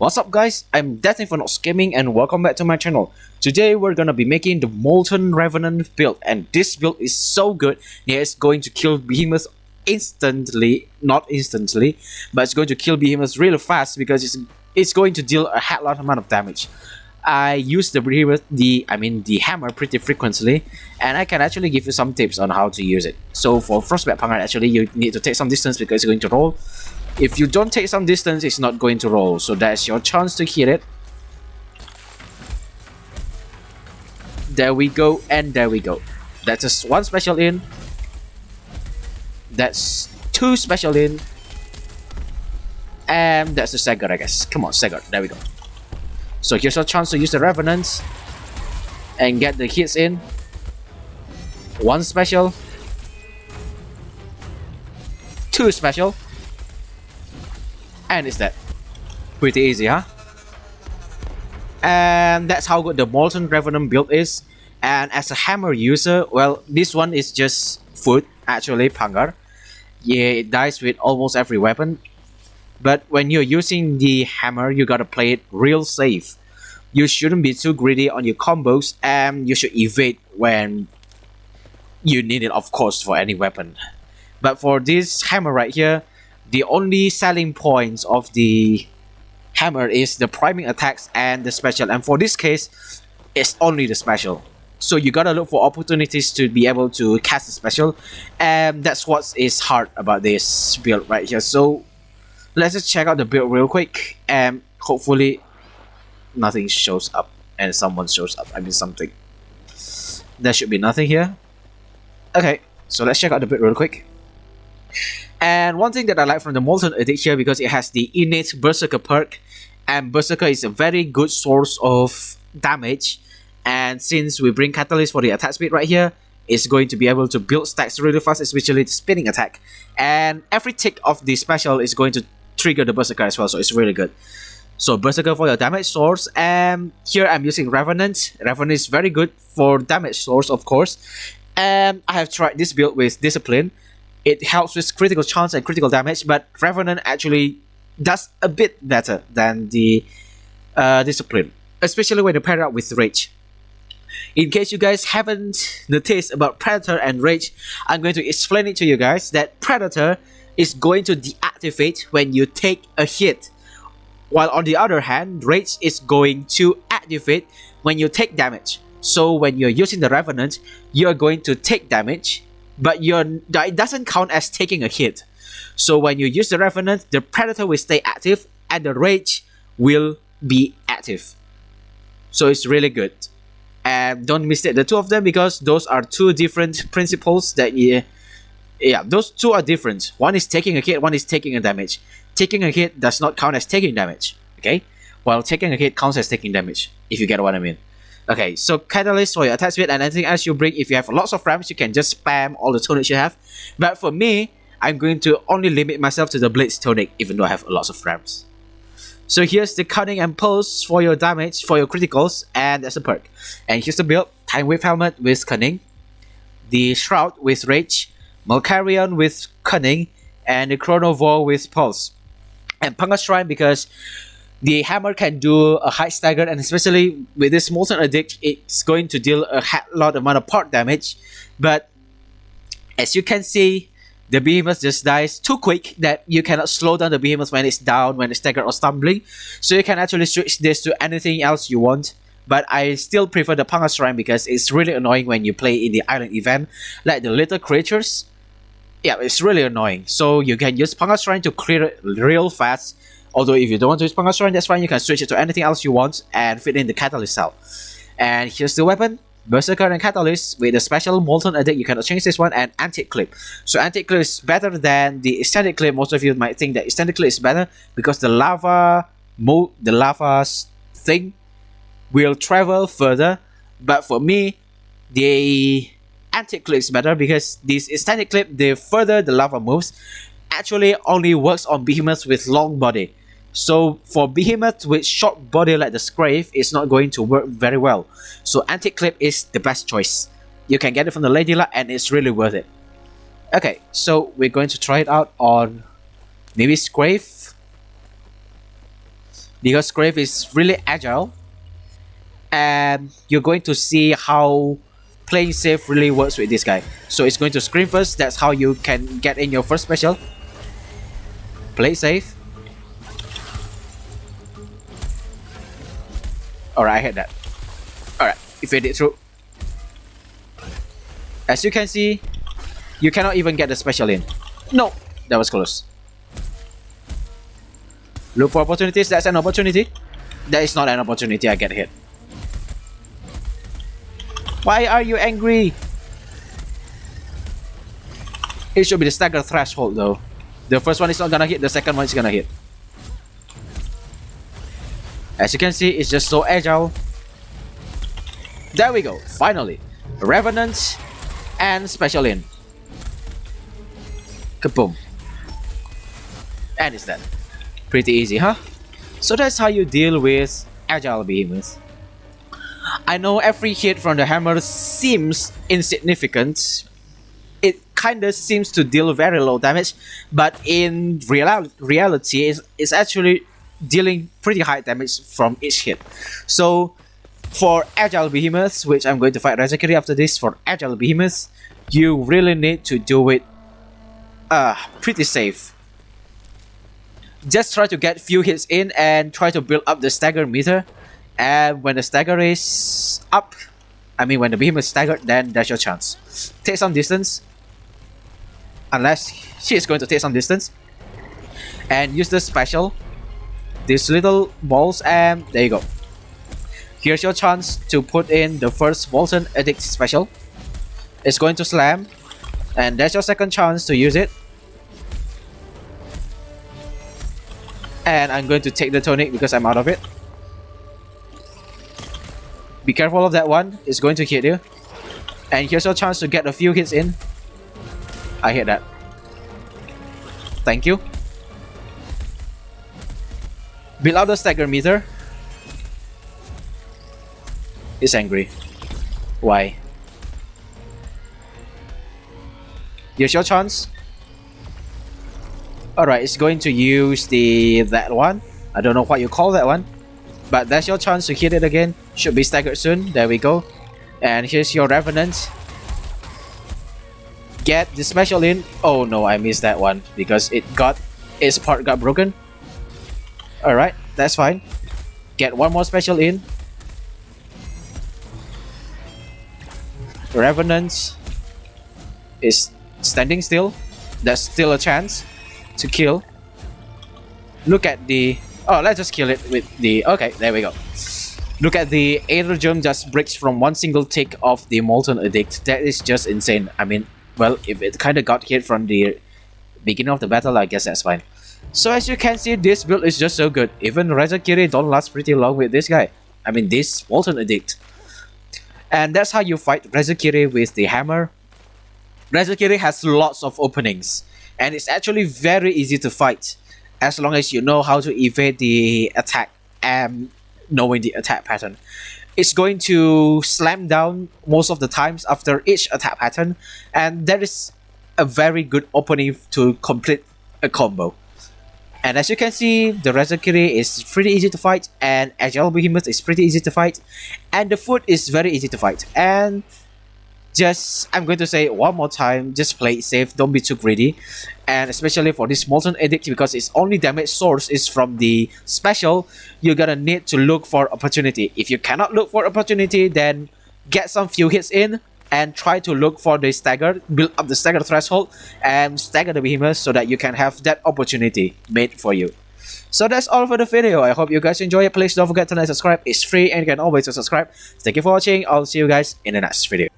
What's up guys, I'm DeatHInfernoXxGaming and welcome back to my channel. Today we're gonna be making the Molten Revenant build, and this build is so good. It's going to kill behemoths instantly, not instantly, but it's going to kill behemoths really fast because it's going to deal a hell lot amount of damage. I use the behemoth, the hammer pretty frequently, and I can actually give you some tips on how to use it. So for frostbite pangar, actually you need to take some distance because it's going to roll. If you don't take some distance, it's not going to roll, so that's your chance to hit it. There we go, and there we go. That's just one special in. That's two special in. And that's the stagger, I guess. Come on, stagger. There we go. So here's your chance to use the Revenants and get the hits in. One special. Two special. And it's dead. Pretty easy, huh? And that's how good the Molten Revenant build is. And as a hammer user, well, this one is just food, actually, pangar. Yeah, it dies with almost every weapon. But when you're using the hammer, you gotta play it real safe. You shouldn't be too greedy on your combos, and you should evade when you need it, of course, for any weapon. But for this hammer right here, the only selling points of the hammer is the priming attacks and the special, and for this case it's only the special, so you gotta look for opportunities to be able to cast the special, and that's what is hard about this build right here. So let's just check out the build real quick, and hopefully nothing shows up and someone shows up. Something. There should be nothing here. Okay, so let's check out the build real quick. And one thing that I like from the Molten Edict here, because it has the innate Berserker perk, and Berserker is a very good source of damage, and since we bring Catalyst for the attack speed right here, it's going to be able to build stacks really fast, especially the spinning attack, and every tick of the special is going to trigger the Berserker as well, so it's really good. So Berserker for your damage source, and here I'm using Revenant. Revenant is very good for damage source, of course, and I have tried this build with Discipline. It helps with critical chance and critical damage, but Revenant actually does a bit better than the Discipline, especially when you pair it up with Rage. In case you guys haven't noticed about Predator and Rage, I'm going to explain it to you guys that Predator is going to deactivate when you take a hit, while on the other hand, Rage is going to activate when you take damage. So when you're using the Revenant, you're going to take damage, but it doesn't count as taking a hit. So when you use the Revenant, the Predator will stay active and the Rage will be active. So it's really good. And don't mistake the two of them, because those are two different principles that those two are different. One is taking a hit, one is taking a damage. Taking a hit does not count as taking damage, okay? While taking a hit counts as taking damage, if you get what I mean. Okay, so Catalyst for your attack speed and anything else you bring. If you have lots of ramps, you can just spam all the tonics you have. But for me, I'm going to only limit myself to the Blades tonic, even though I have lots of ramps. So here's the Cunning and Pulse for your damage, for your criticals, and that's a perk. And here's the build: Time Wave Helmet with Cunning, the Shroud with Rage, Malkarion with Cunning, and the Chronovore with Pulse. And Pangar Shrine, because the hammer can do a high stagger, and especially with this Molten Edict, it's going to deal a lot amount of part damage. But as you can see, the behemoth just dies too quick that you cannot slow down the behemoth when it's down, when it's staggered or stumbling. So you can actually switch this to anything else you want. But I still prefer the Pangar Shrine because it's really annoying when you play in the island event, like the little creatures. Yeah, it's really annoying. So you can use Pangar Shrine to clear it real fast. Although if you don't want to use Pangar Shrine, that's fine. You can switch it to anything else you want and fit in the Catalyst cell. And here's the weapon: Berserker and Catalyst with the special Molten Edict. You cannot change this one, and Anti-Clip. So Anti-Clip is better than the Extended Clip. Most of you might think that Extended Clip is better because the lava thing will travel further. But for me, the Anti-Clip is better because this Extended Clip, the further the lava moves, actually only works on behemoths with long body. So for behemoths with short body like the Scrave, it's not going to work very well. So Anti-Clip is the best choice. You can get it from the Lady Luck and it's really worth it. Okay, so we're going to try it out on maybe Scrave. because Grave is really agile, and you're going to see how playing safe really works with this guy. So it's going to scream first. That's how you can get in your first special. Play safe. Alright, I hit that. Alright, evade it through. As you can see, you cannot even get the special in. No, that was close. Look for opportunities. That's an opportunity. That is not an opportunity. I get hit. Why are you angry? It should be the stagger threshold though. The first one is not gonna hit, the second one is gonna hit. As you can see, it's just so agile. There we go, finally. Revenant and special in. Kaboom. And it's done. Pretty easy, huh? So that's how you deal with agile behemoths. I know every hit from the hammer seems insignificant. It kinda seems to deal very low damage, but in reality, it's actually dealing pretty high damage from each hit. So for agile behemoths, which I'm going to fight Razakiri after this, for agile behemoths, you really need to do it pretty safe. Just try to get few hits in and try to build up the stagger meter. And when the stagger is up, I mean when the behemoth is staggered, then that's your chance. Take some distance, unless she is going to take some distance, and use the special, these little balls, and there you go. Here's your chance to put in the first Molten Edict special. It's going to slam, and that's your second chance to use it. And I'm going to take the tonic because I'm out of it. Be careful of that one, it's going to hit you. And here's your chance to get a few hits in. I hit that. Thank you. Build out the stagger meter. It's angry. Why? Here's your chance. Alright, it's going to use that one. I don't know what you call that one. But that's your chance to hit it again. Should be staggered soon. There we go. And here's your Revenant. Get the special in. Oh no, I missed that one because its part got broken. Alright, that's fine. Get one more special in. Revenant is standing still. That's still a chance to kill. Look at the... Oh, let's just kill it with the... Okay, there we go. Look at the Aether Gem just breaks from one single tick of the Molten Edict. That is just insane. I mean, well, if it kind of got hit from the beginning of the battle, I guess that's fine. So as you can see, this build is just so good. Even Razakiri don't last pretty long with this guy. I mean, this Molten Edict. And that's how you fight Razakiri with the hammer. Razakiri has lots of openings, and it's actually very easy to fight as long as you know how to evade the attack and knowing the attack pattern. It's going to slam down most of the times after each attack pattern, and that is a very good opening to complete a combo. And as you can see, the Razakiri is pretty easy to fight, and Agile Behemoth is pretty easy to fight, and the foot is very easy to fight. And I'm going to say it one more time, just play it safe, don't be too greedy. And especially for this Molten Edict, because its only damage source is from the special, you're gonna need to look for opportunity. If you cannot look for opportunity, then get some few hits in and try to look for the stagger, build up the stagger threshold and stagger the behemoth so that you can have that opportunity made for you. So that's all for the video. I hope you guys enjoy it. Please don't forget to like, subscribe, it's free and you can always subscribe. Thank you for watching. I'll see you guys in the next video.